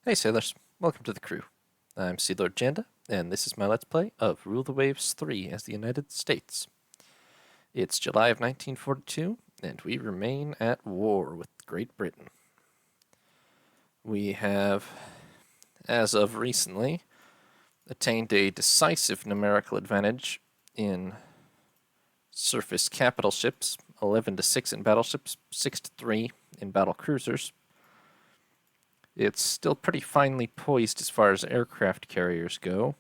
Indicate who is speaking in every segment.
Speaker 1: Hey sailors, welcome to the crew. I'm Sea Lord Janda, and this is my Let's Play of Rule the Waves 3 as the United States. It's July of 1942, and we remain at war with Great Britain. We have, as of recently, attained a decisive numerical advantage in surface capital ships, 11 to 6 in battleships, 6 to 3 in battle cruisers. It's still pretty finely poised as far as aircraft carriers go.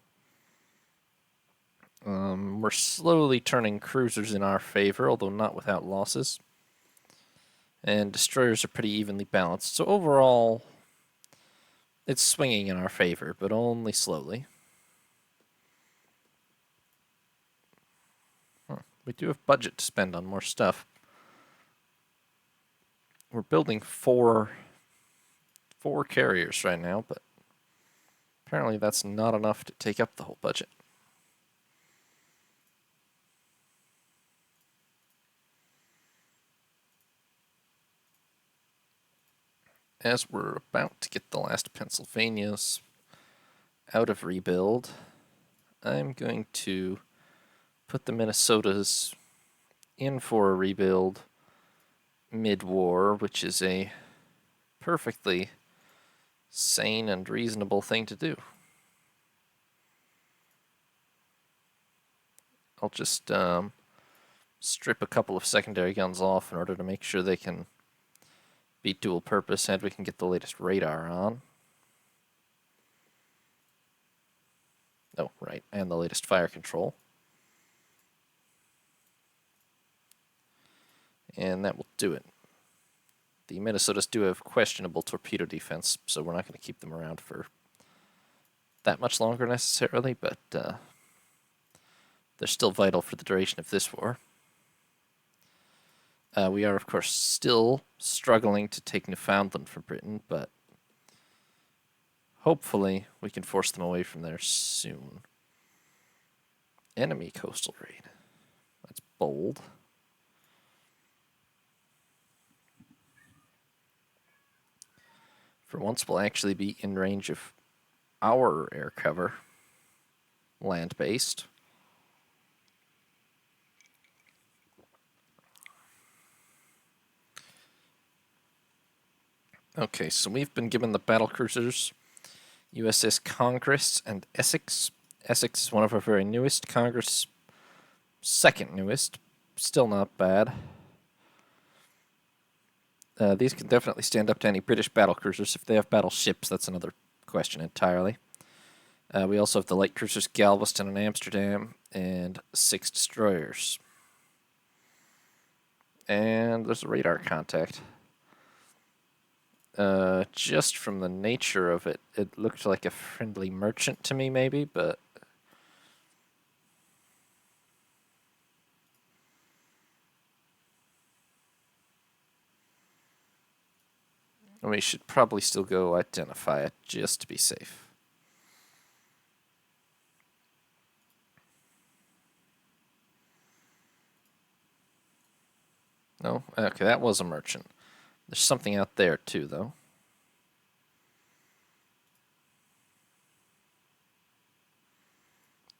Speaker 1: We're slowly turning cruisers in our favor, although not without losses. And destroyers are pretty evenly balanced. So overall, it's swinging in our favor, but only slowly. We do have budget to spend on more stuff. We're building four carriers right now, but apparently that's not enough to take up the whole budget. As we're about to get the last Pennsylvanias out of rebuild, I'm going to put the Minnesotas in for a rebuild mid-war, which is a perfectly sane and reasonable thing to do. I'll just strip a couple of secondary guns off in order to make sure they can be dual purpose and we can get the latest radar on. Oh, right, and the latest fire control. And that will do it. The Minnesotas do have questionable torpedo defense, so we're not going to keep them around for that much longer necessarily, but they're still vital for the duration of this war. We are, of course, still struggling to take Newfoundland from Britain, but hopefully we can force them away from there soon. Enemy coastal raid. That's bold. For once, we'll actually be in range of our air cover, land-based. Okay, so we've been given the battle cruisers USS Congress and Essex. Essex is one of our very newest. Congress, second newest. Still not bad. These can definitely stand up to any British battle cruisers. If they have battleships, that's another question entirely. We also have the light cruisers Galveston and Amsterdam, and 6 destroyers. And there's a radar contact. Just from the nature of it, it looked like a friendly merchant to me, maybe, but we should probably still go identify it just to be safe. No? Okay, that was a merchant. There's something out there, too, though.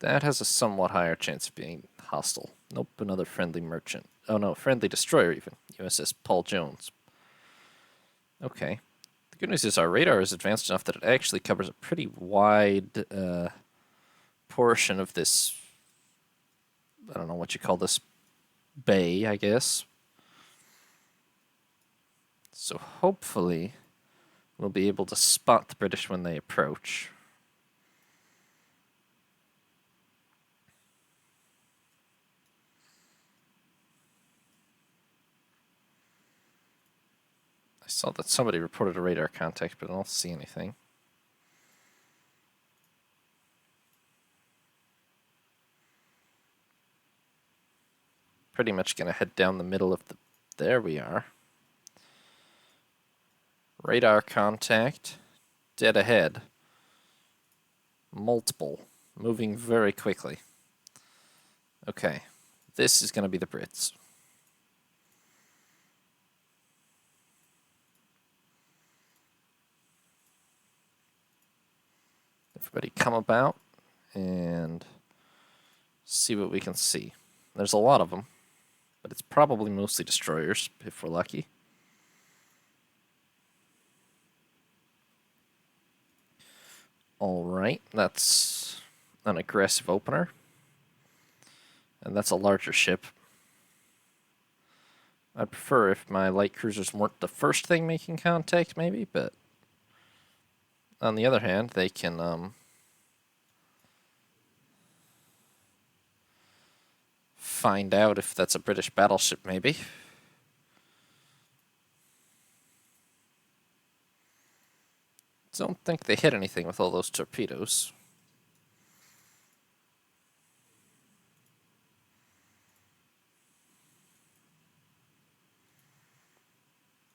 Speaker 1: That has a somewhat higher chance of being hostile. Nope, another friendly merchant. Oh no, friendly destroyer even. USS Paul Jones. Okay. The good news is our radar is advanced enough that it actually covers a pretty wide portion of this, I don't know what you call this, bay, I guess. So hopefully we'll be able to spot the British when they approach. I saw that somebody reported a radar contact, but I don't see anything. Pretty much going to head down the middle of the... There we are. Radar contact. Dead ahead. Multiple. Moving very quickly. Okay. This is going to be the Brits. Everybody come about and see what we can see. There's a lot of them, but it's probably mostly destroyers, if we're lucky. Alright, that's an aggressive opener. And that's a larger ship. I'd prefer if my light cruisers weren't the first thing making contact, maybe, but on the other hand, they can find out if that's a British battleship, maybe. Don't think they hit anything with all those torpedoes.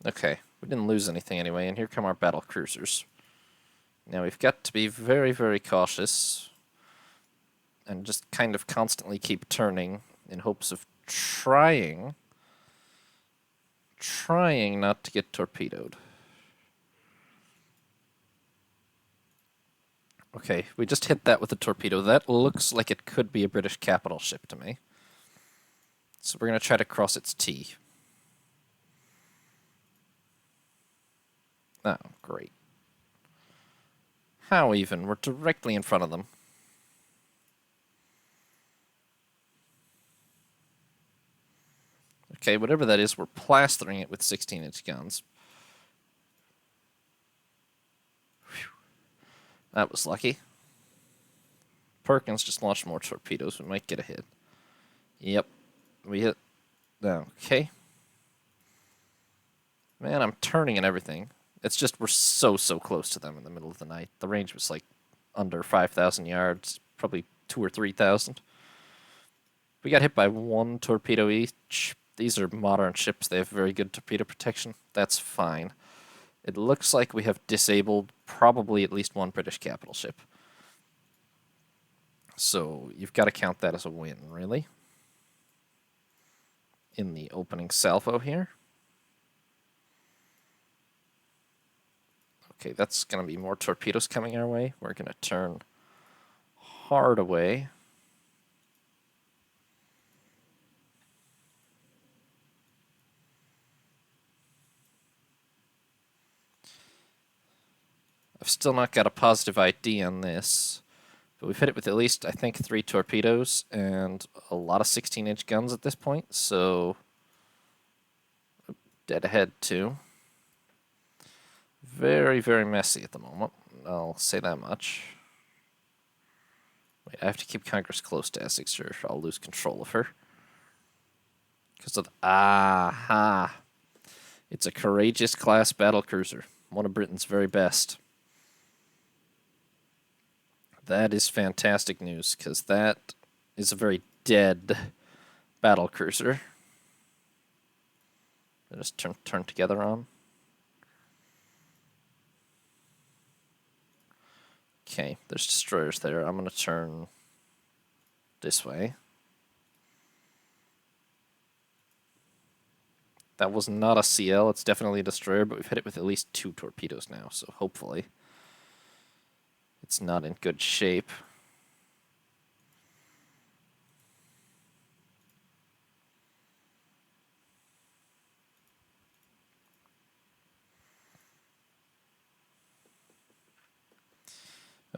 Speaker 1: Okay, we didn't lose anything anyway, and here come our battle cruisers. Now we've got to be very, very cautious and just kind of constantly keep turning in hopes of trying not to get torpedoed. Okay, we just hit that with a torpedo. That looks like it could be a British capital ship to me. So we're going to try to cross its T. Oh, great. How even? We're directly in front of them. Okay, whatever that is, we're plastering it with 16-inch guns. Whew. That was lucky. Perkins just launched more torpedoes. We might get a hit. Yep. We hit. Okay. Man, I'm turning and everything. It's just we're so close to them in the middle of the night. The range was like under 5,000 yards, probably 2,000 or 3,000. We got hit by one torpedo each. These are modern ships. They have very good torpedo protection. That's fine. It looks like we have disabled probably at least one British capital ship. So you've got to count that as a win, really. In the opening salvo here. Okay, that's going to be more torpedoes coming our way. We're going to turn hard away. I've still not got a positive ID on this, but we've hit it with at least, I think, 3 torpedoes and a lot of 16-inch guns at this point, so dead ahead too. Very, very messy at the moment. I'll say that much. Wait, I have to keep Congress close to Essex or I'll lose control of her. Because of aha. It's a courageous class battle cruiser. One of Britain's very best. That is fantastic news, because that is a very dead battle cruiser. They just turn together on. Okay, there's destroyers there. I'm going to turn this way. That was not a CL. It's definitely a destroyer, but we've hit it with at least 2 torpedoes now, so hopefully it's not in good shape.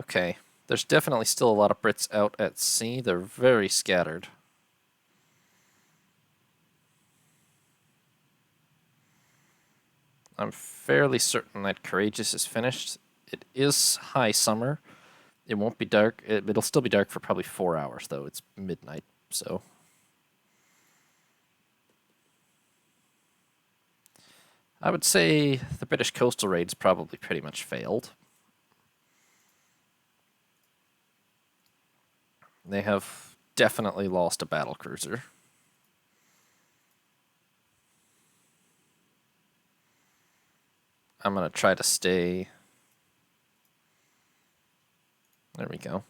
Speaker 1: Okay, there's definitely still a lot of Brits out at sea. They're very scattered. I'm fairly certain that Courageous is finished. It is high summer. It won't be dark. It'll still be dark for probably 4 hours, though. It's midnight, so. I would say the British coastal raid's probably pretty much failed. They have definitely lost a battle cruiser. I'm going to try to stay. There we go.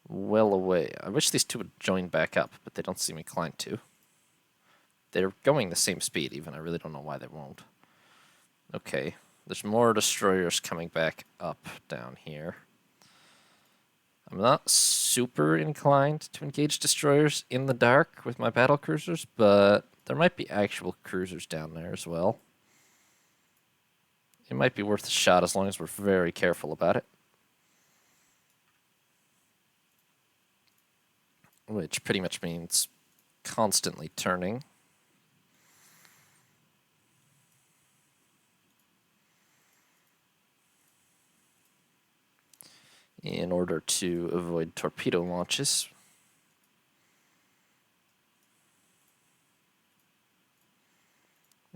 Speaker 1: Well away. I wish these two would join back up, but they don't seem inclined to. They're going the same speed even. I really don't know why they won't. Okay. There's more destroyers coming back up down here. I'm not super inclined to engage destroyers in the dark with my battle cruisers, but there might be actual cruisers down there as well. It might be worth a shot as long as we're very careful about it. Which pretty much means constantly turning. In order to avoid torpedo launches.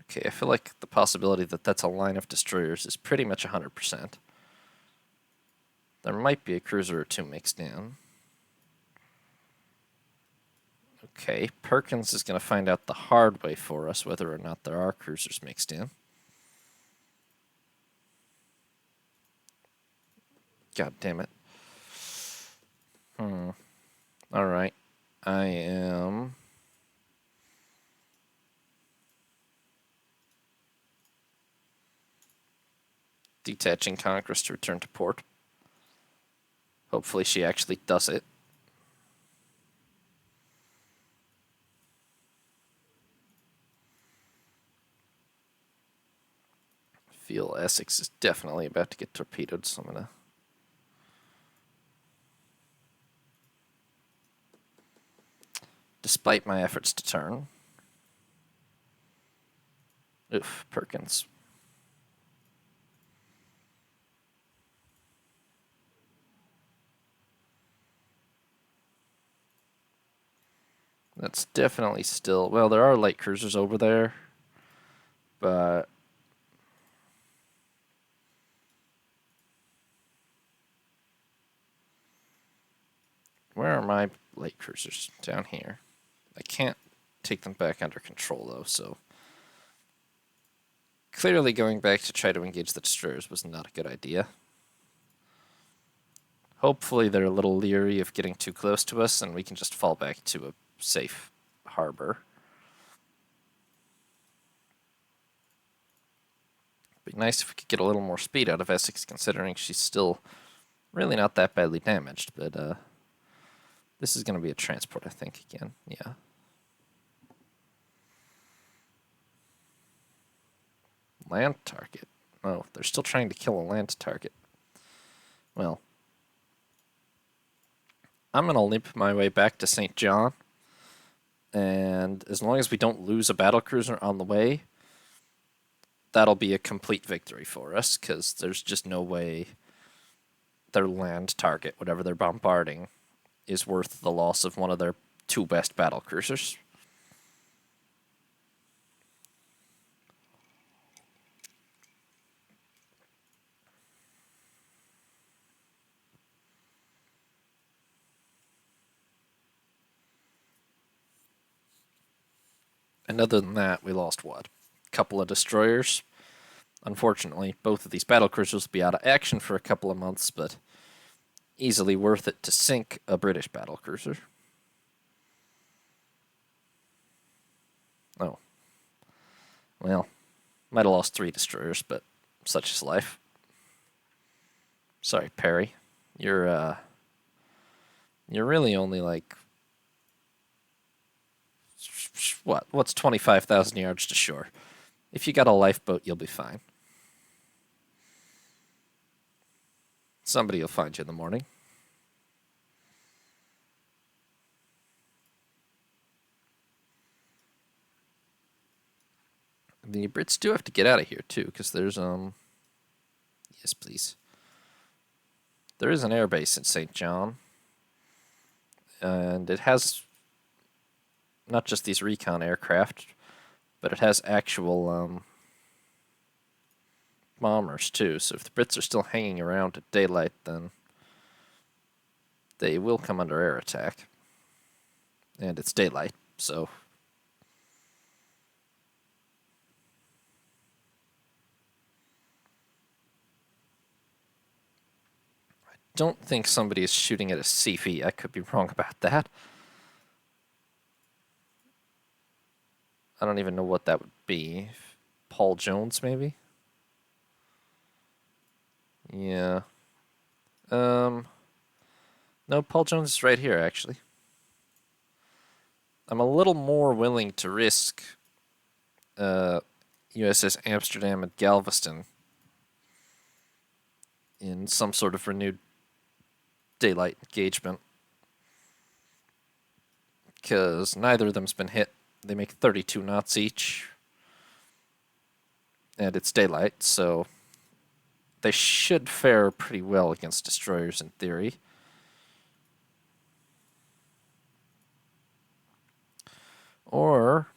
Speaker 1: Okay, I feel like the possibility that that's a line of destroyers is pretty much 100%. There might be a cruiser or two mixed in. Okay, Perkins is going to find out the hard way for us whether or not there are cruisers mixed in. God damn it. Alright. I am... detaching Congress to return to port. Hopefully she actually does it. I feel Essex is definitely about to get torpedoed, so I'm going to... Despite my efforts to turn... Oof, Perkins. That's definitely still... Well, there are light cruisers over there, but... Where are my light cruisers? Down here. I can't take them back under control, though, so... Clearly going back to try to engage the destroyers was not a good idea. Hopefully they're a little leery of getting too close to us, and we can just fall back to a safe harbor. It'd be nice if we could get a little more speed out of Essex, considering she's still really not that badly damaged, but this is going to be a transport, I think, again. Yeah. Land target. Oh, they're still trying to kill a land target. Well, I'm going to limp my way back to St. John, and as long as we don't lose a battlecruiser on the way, that'll be a complete victory for us, because there's just no way their land target, whatever they're bombarding, is worth the loss of one of their two best battlecruisers. And other than that, we lost what? A couple of destroyers. Unfortunately, both of these battlecruisers will be out of action for a couple of months, but easily worth it to sink a British battlecruiser. Oh. Well, might have lost 3 destroyers, but such is life. Sorry, Perry. You're really only like... What's 25,000 yards to shore? If you got a lifeboat, you'll be fine. Somebody will find you in the morning. The Brits do have to get out of here, too, because there's, Yes, please. There is an airbase in St. John. And it has not just these recon aircraft, but it has actual, bombers, too. So if the Brits are still hanging around at daylight, then they will come under air attack. And it's daylight, so... don't think somebody is shooting at a CV. I could be wrong about that. I don't even know what that would be. Paul Jones, maybe? Yeah. Um, no, Paul Jones is right here, actually. I'm a little more willing to risk uh, USS Amsterdam and Galveston in some sort of renewed daylight engagement because neither of them's been hit. They make 32 knots each, and it's daylight, so they should fare pretty well against destroyers in theory. Or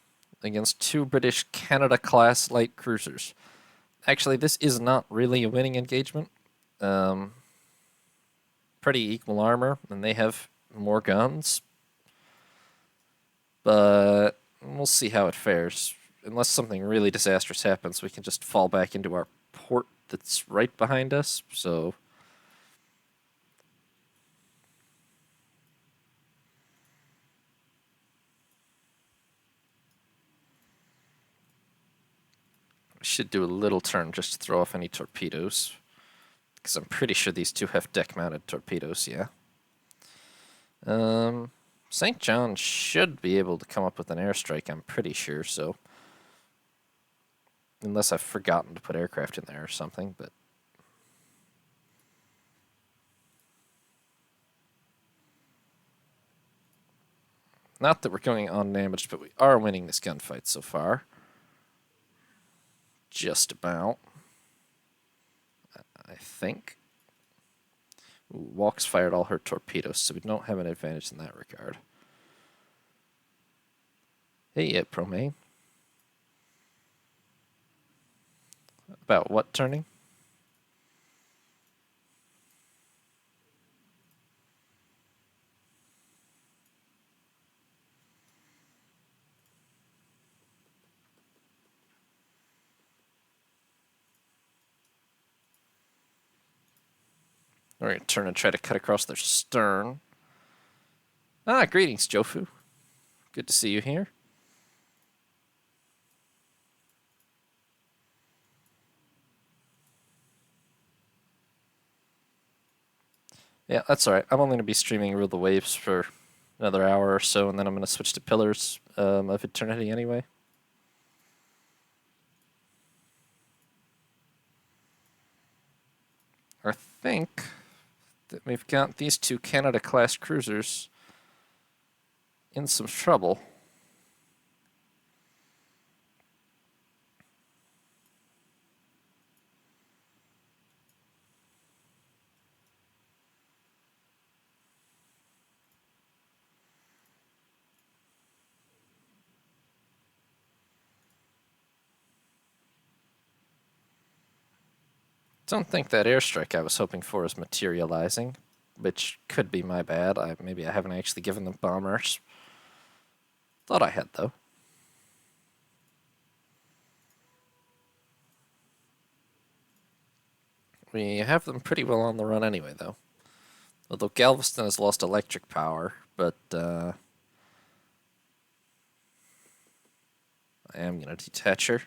Speaker 1: against two British Canada-class light cruisers. Actually, this is not really a winning engagement. Um, Pretty equal armor, and they have more guns. But we'll see how it fares. Unless something really disastrous happens, we can just fall back into our port that's right behind us. So we should do a little turn just to throw off any torpedoes. Because I'm pretty sure these two have deck-mounted torpedoes, yeah. St. John should be able to come up with an airstrike, I'm pretty sure, so. Unless I've forgotten to put aircraft in there or something, but. Not that we're going undamaged, but we are winning this gunfight so far. Just about. I think. Ooh, Walks fired all her torpedoes, so we don't have an advantage in that regard. Hey, Promain. About what turning? We're going to turn and try to cut across their stern. Ah, greetings, Jofu. Good to see you here. Yeah, that's alright. I'm only going to be streaming Rule the Waves for another hour or so, and then I'm going to switch to Pillars of Eternity anyway. I think that we've got these two Canada-class cruisers in some trouble. Don't think that airstrike I was hoping for is materializing, which could be my bad. Maybe I haven't actually given them bombers. Thought I had, though. We have them pretty well on the run anyway, though. Although Galveston has lost electric power, but I am going to detach her.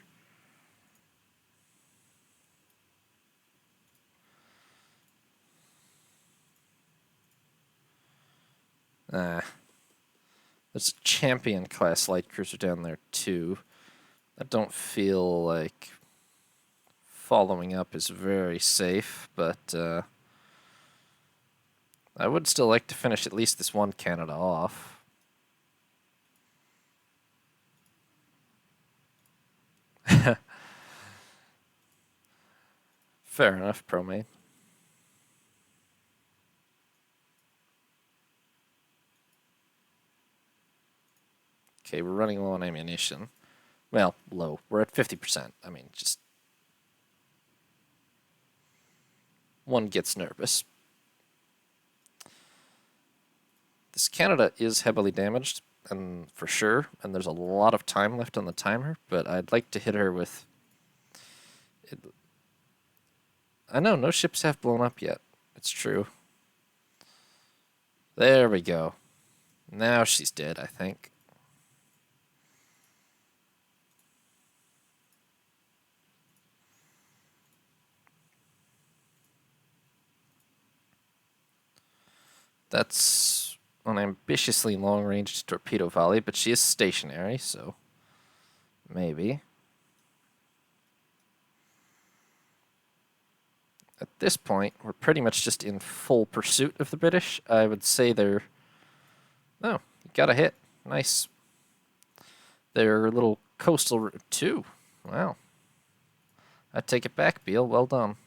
Speaker 1: There's a champion class light cruiser down there too. I don't feel like following up is very safe, but I would still like to finish at least this one Canada off. Fair enough, Promate. Okay, we're running low on ammunition. Well, low. We're at 50%. I mean, just one gets nervous. This Canada is heavily damaged, and for sure, and there's a lot of time left on the timer, but I'd like to hit her with... I know, no ships have blown up yet. It's true. There we go. Now she's dead, I think. That's an ambitiously long-range torpedo volley, but she is stationary, so maybe. At this point, we're pretty much just in full pursuit of the British. I would say they're... Oh, you got a hit. Nice. Their little coastal... Two. Wow. I take it back, Beale. Well done.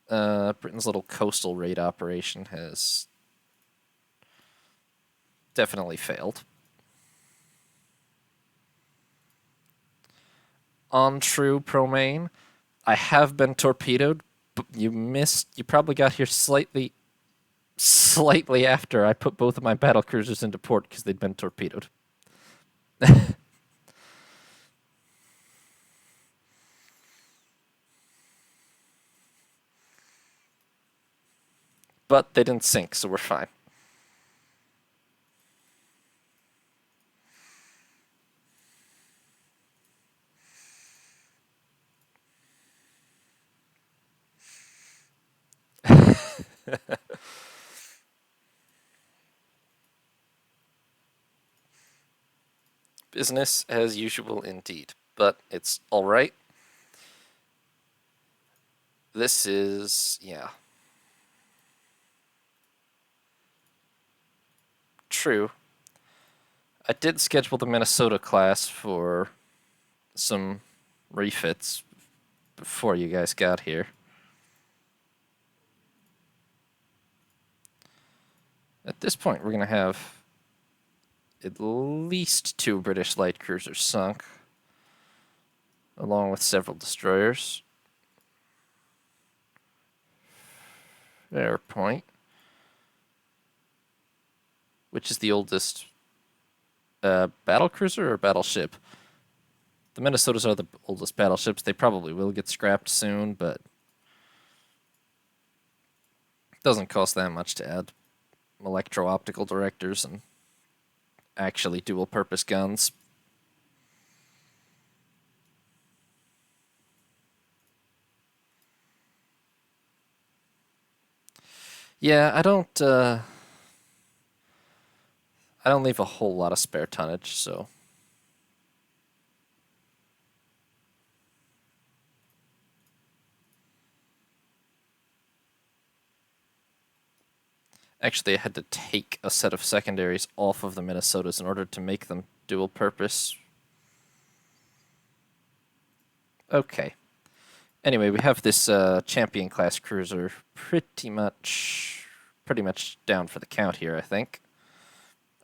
Speaker 1: Britain's little coastal raid operation has definitely failed. On true, Pro-Main, I have been torpedoed, but you missed. You probably got here slightly after I put both of my battle cruisers into port because they'd been torpedoed. But they didn't sink, so we're fine. Business as usual indeed, but it's all right. This is, yeah. True. I did schedule the Minnesota class for some refits before you guys got here. At this point, we're going to have at least 2 British light cruisers sunk, along with several destroyers. Fair point. Which is the oldest battle cruiser or battleship? The Minnesotas are the oldest battleships. They probably will get scrapped soon, but it doesn't cost that much to add electro-optical directors and actually dual-purpose guns. Yeah, I don't leave a whole lot of spare tonnage, so actually I had to take a set of secondaries off of the Minnesotas in order to make them dual purpose. Okay. Anyway, we have this champion class cruiser pretty much down for the count here, I think.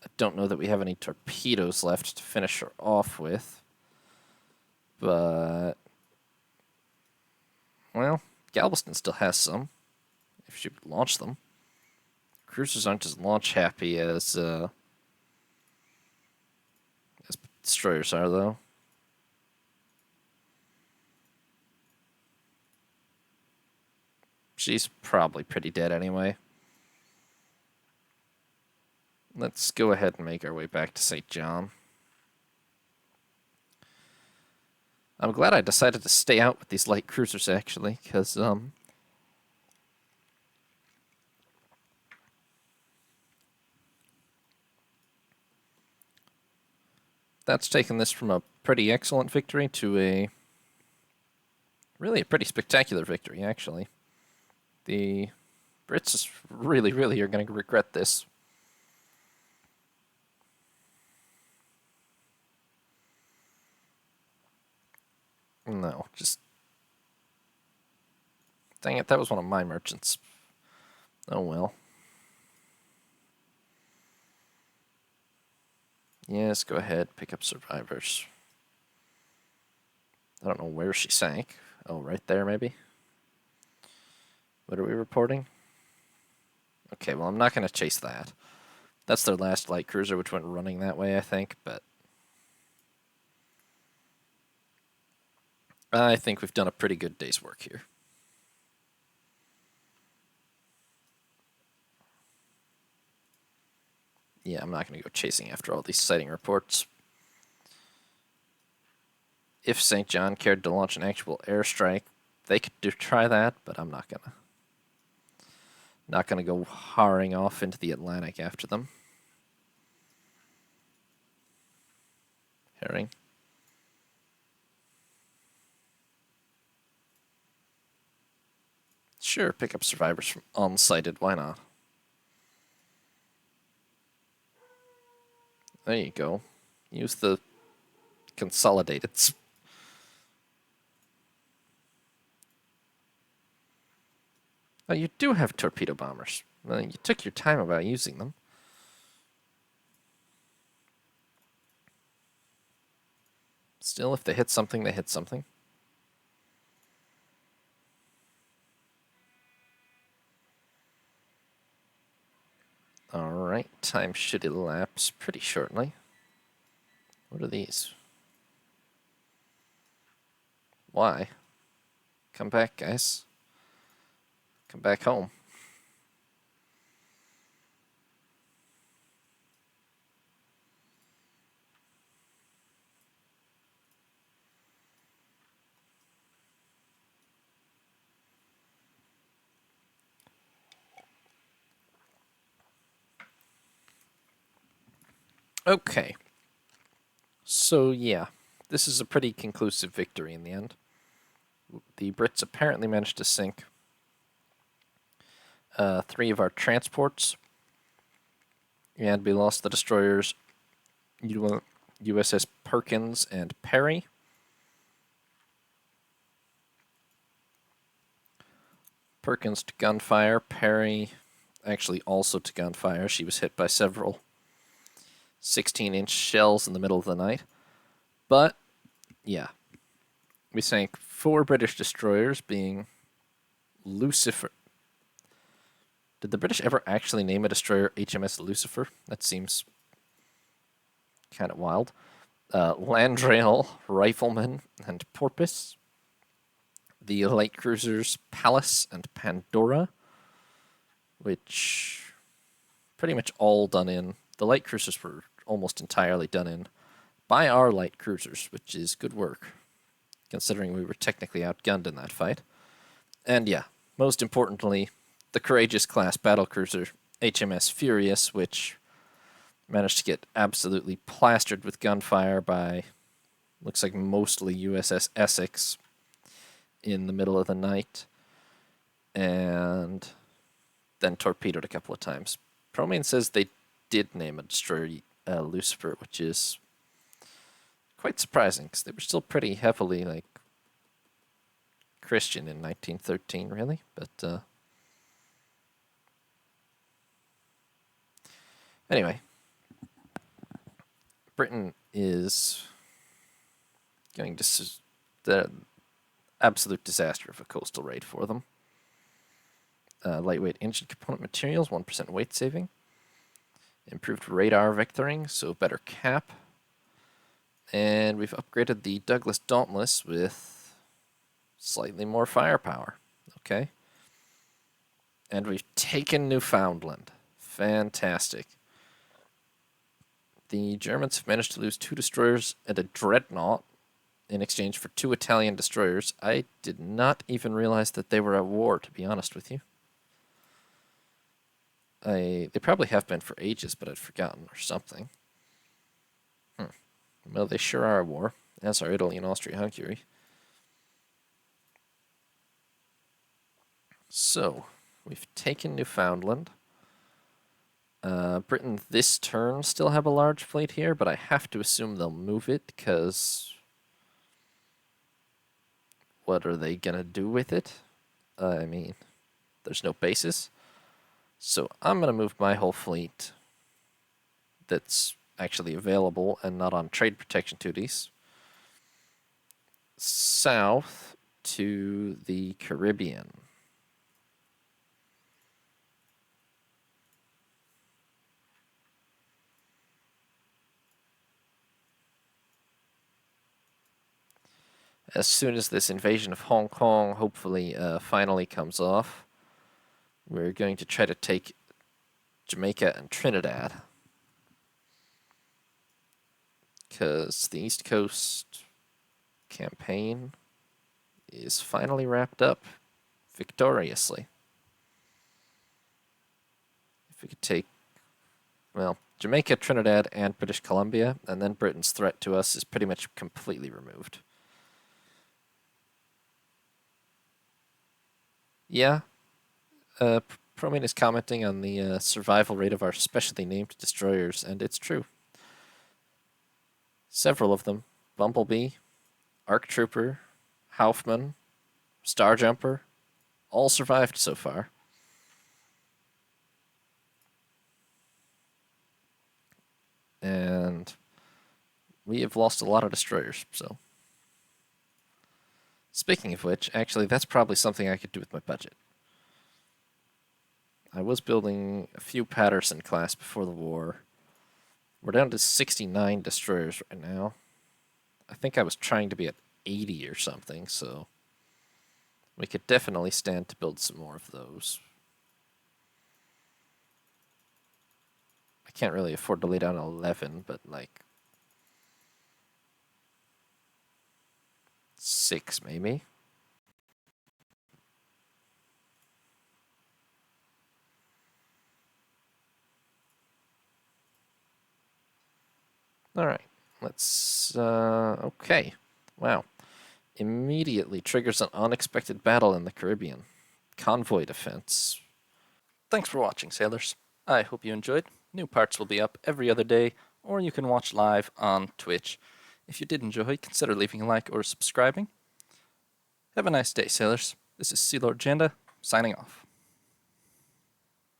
Speaker 1: I don't know that we have any torpedoes left to finish her off with. But, well, Galveston still has some, if she would launch them. Cruisers aren't as launch happy as destroyers are, though. She's probably pretty dead anyway. Let's go ahead and make our way back to St. John. I'm glad I decided to stay out with these light cruisers, actually, because, that's taken this from a pretty excellent victory to a pretty spectacular victory, actually. The Brits really are going to regret this. No, just... Dang it, that was one of my merchants. Oh well. Yes, go ahead, pick up survivors. I don't know where she sank. Oh, right there, maybe? What are we reporting? Okay, well, I'm not going to chase that. That's their last light cruiser, which went running that way, I think, but... I think we've done a pretty good day's work here. Yeah, I'm not going to go chasing after all these sighting reports. If St. John cared to launch an actual airstrike, they could try that, but I'm not going to. Not going to go harring off into the Atlantic after them. Herring. Sure, pick up survivors from unsighted. Why not? There you go. Use the consolidated. Oh, you do have torpedo bombers. Well, you took your time about using them. Still, if they hit something, they hit something. Alright, time should elapse pretty shortly. What are these? Why? Come back, guys. Come back home. Okay. So, yeah. This is a pretty conclusive victory in the end. The Brits apparently managed to sink 3 of our transports. And we lost the destroyers USS Perkins and Perry. Perkins to gunfire. Perry actually also to gunfire. She was hit by several 16-inch shells in the middle of the night. But, yeah. We sank 4 British destroyers, being Lucifer. Did the British ever actually name a destroyer HMS Lucifer? That seems kind of wild. Landrail, Rifleman, and Porpoise. The light cruisers Pallas and Pandora, which pretty much all done in. The light cruisers were almost entirely done in by our light cruisers, which is good work, considering we were technically outgunned in that fight. And yeah, most importantly, the courageous class battlecruiser HMS Furious, which managed to get absolutely plastered with gunfire by, looks like mostly USS Essex in the middle of the night, and then torpedoed a couple of times. Promane says they did name a destroyer Lucifer, which is quite surprising, because they were still pretty heavily, like, Christian in 1913, really, but, anyway, Britain is going to the absolute disaster of a coastal raid for them. Lightweight engine component materials, 1% weight saving. Improved radar vectoring, so better cap. And we've upgraded the Douglas Dauntless with slightly more firepower. Okay. And we've taken Newfoundland. Fantastic. The Germans have managed to lose 2 destroyers and a dreadnought in exchange for 2 Italian destroyers. I did not even realize that they were at war, to be honest with you. They probably have been for ages, but I'd forgotten or something. Well, they sure are at war, as are Italy and Austria-Hungary. So, we've taken Newfoundland. Britain this turn still have a large fleet here, but I have to assume they'll move it, because what are they going to do with it? I mean, there's no bases. So I'm going to move my whole fleet that's actually available and not on trade protection duties south to the Caribbean. As soon as this invasion of Hong Kong hopefully finally comes off, we're going to try to take Jamaica and Trinidad, because the East Coast campaign is finally wrapped up victoriously. we could take, well, Jamaica, Trinidad, and British Columbia, and then Britain's threat to us is pretty much completely removed. Yeah, Promean is commenting on the survival rate of our specially named destroyers, and it's true. Several of them, Bumblebee, Arc Trooper, Haufman, Starjumper, all survived so far. And we have lost a lot of destroyers, so. Speaking of which, actually, that's probably something I could do with my budget. I was building a few Patterson class before the war. We're down to 69 destroyers right now. I think I was trying to be at 80 or something, so we could definitely stand to build some more of those. I can't really afford to lay down 11, but like 6 maybe. All right, let's, okay. Wow. Immediately triggers an unexpected battle in the Caribbean. Convoy defense. Thanks for watching, sailors. I hope you enjoyed. New parts will be up every other day, or you can watch live on Twitch. If you did enjoy, consider leaving a like or subscribing. Have a nice day, sailors. This is Sea Lord Janda, signing off.